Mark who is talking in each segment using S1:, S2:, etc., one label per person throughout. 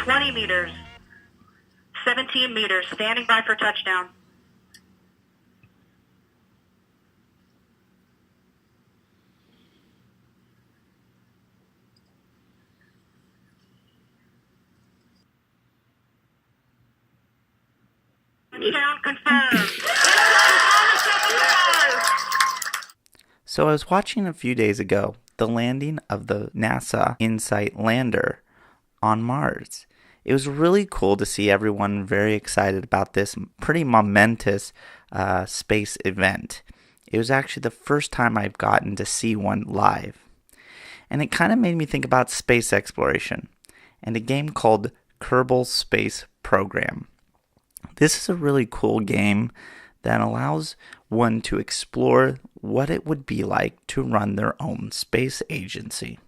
S1: 20 meters. 17 meters. Standing by for touchdown. Touchdown confirmed.
S2: So I was watching a few days ago the landing of the NASA InSight lander on Mars. It was really cool to see everyone very excited about this pretty momentous space event. It was actually the first time I've gotten to see one live. And it kind of made me think about space exploration and a game called Kerbal Space Program. This is a really cool game that allows one to explore what it would be like to run their own space agency.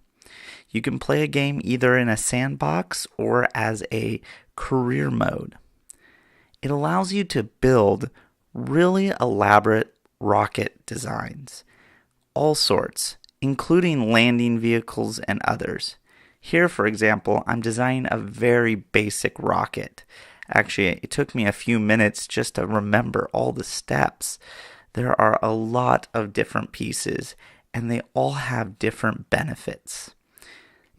S2: You can play a game either in a sandbox or as a career mode. It allows you to build really elaborate rocket designs, all sorts, including landing vehicles and others. Here, for example, I'm designing a very basic rocket. Actually, it took me a few minutes just to remember all the steps. There are a lot of different pieces, and they all have different benefits.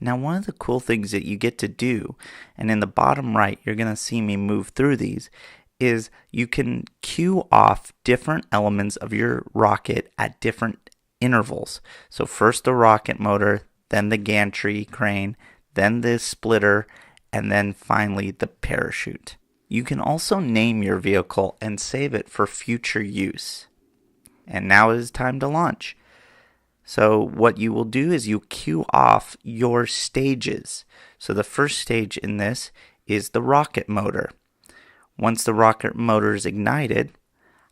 S2: Now, one of the cool things that you get to do, and in the bottom right, you're going to see me move through these, is you can queue off different elements of your rocket at different intervals. So first the rocket motor, then the gantry crane, then the splitter, and then finally the parachute. You can also name your vehicle and save it for future use. And now it is time to launch. So what you will do is you queue off your stages. So the first stage in this is the rocket motor. Once the rocket motor is ignited,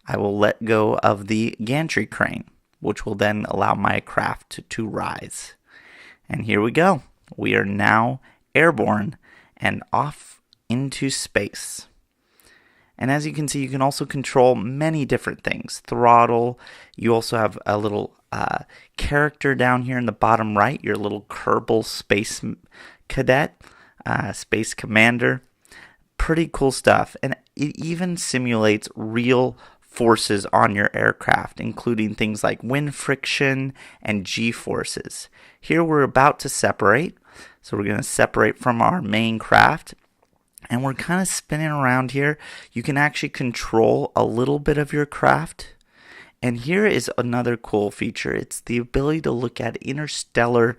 S2: I will let go of the gantry crane, which will then allow my craft to rise. And here we go. We are now airborne and off into space. And as you can see, you can also control many different things. Throttle. You also have a little character down here in the bottom right, your little Kerbal Space Cadet, Space Commander. Pretty cool stuff. And it even simulates real forces on your aircraft, including things like wind friction and G-forces. Here we're about to separate. So we're going to separate from our main craft. And we're kind of spinning around here. You can actually control a little bit of your craft. And here is another cool feature. It's the ability to look at interstellar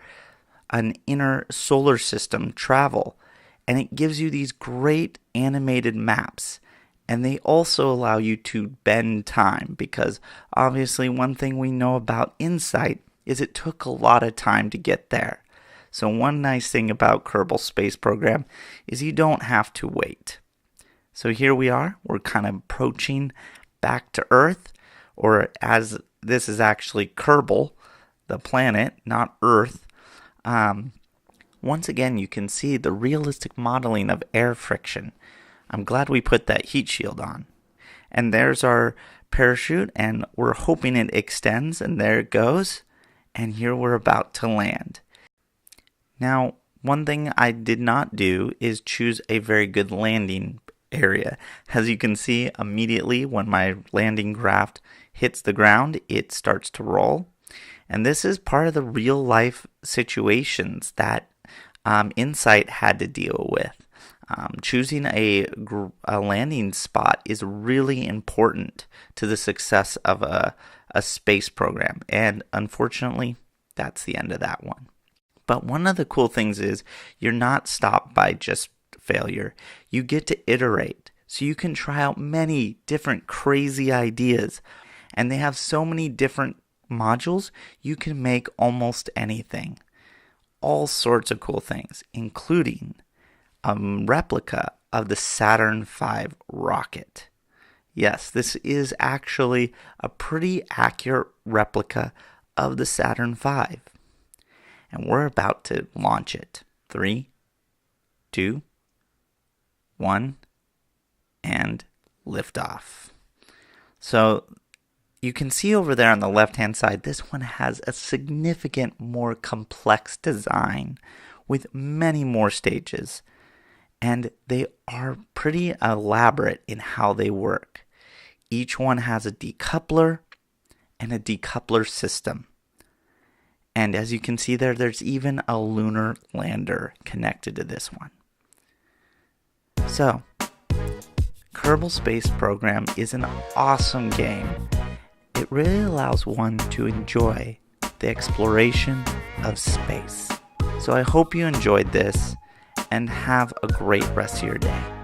S2: and inner solar system travel. And it gives you these great animated maps. And they also allow you to bend time, because obviously one thing we know about InSight is it took a lot of time to get there. So one nice thing about Kerbal Space Program is you don't have to wait. So here we are. We're kind of approaching back to Earth, or as this is actually Kerbal, the planet, not Earth. Once again, you can see the realistic modeling of air friction. I'm glad we put that heat shield on. And there's our parachute, and we're hoping it extends, and there it goes. And here we're about to land. Now, one thing I did not do is choose a very good landing area. As you can see, immediately when my landing craft hits the ground, it starts to roll. And this is part of the real life situations that InSight had to deal with. Choosing a landing spot is really important to the success of a space program. And unfortunately, that's the end of that one. But one of the cool things is you're not stopped by just failure. You get to iterate. So you can try out many different crazy ideas. And they have so many different modules, you can make almost anything. All sorts of cool things, including a replica of the Saturn V rocket. Yes, this is actually a pretty accurate replica of the Saturn V. And we're about to launch it. 3, 2, 1, and liftoff. So you can see over there on the left-hand side, this one has a significant more complex design with many more stages. and they are pretty elaborate in how they work. Each one has a decoupler and a decoupler system. And as you can see there, there's even a lunar lander connected to this one. So, Kerbal Space Program is an awesome game. It really allows one to enjoy the exploration of space. So I hope you enjoyed this and have a great rest of your day.